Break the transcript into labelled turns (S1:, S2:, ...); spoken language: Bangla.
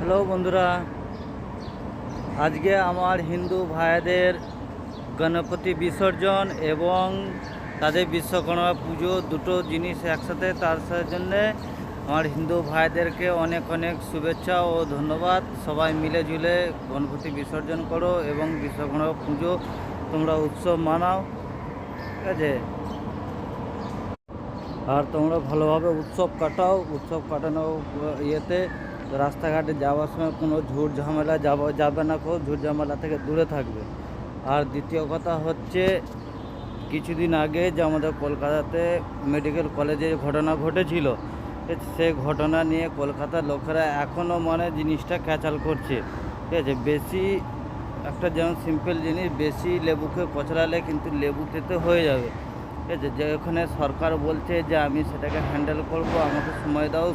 S1: হ্যালো বন্ধুরা, আজকে আমার হিন্দু ভাইদের গণপতি বিসর্জন এবং তাদের বিশ্বকর্মা পুজো দুটো জিনিস একসাথে। তার জন্যে আমার হিন্দু ভাইদেরকে অনেক অনেক শুভেচ্ছা ও ধন্যবাদ। সবাই মিলে গণপতি বিসর্জন করো এবং বিশ্বকর্মা পুজো তোমরা উৎসব মানাও, ঠিক আছে? আর তোমরা ভালোভাবে উৎসব কাটাও। উৎসব কাটানো ইয়েতে রাস্তাঘাটে যাওয়ার সময় কোনো ঝুট ঝামেলা যাবে না, ঝুট ঝামেলা থেকে দূরে থাকবে। আর দ্বিতীয় কথা হচ্ছে, কিছুদিন আগে যে আমাদের কলকাতাতে মেডিকেল কলেজে ঘটনা ঘটেছিল, সেই ঘটনা নিয়ে কলকাতার লোকেরা এখনও জিনিসটা ক্যাচাল করছে, ঠিক আছে? বেশি একটা যেমন সিম্পল জিনিস, বেশি লেবুকে কচলালে কিন্তু লেবু তেতে হয়ে যাবে, ঠিক আছে? যে ওখানে সরকার বলছে যে আমি সেটাকে হ্যান্ডেল করব, আমাকে সময় দাও,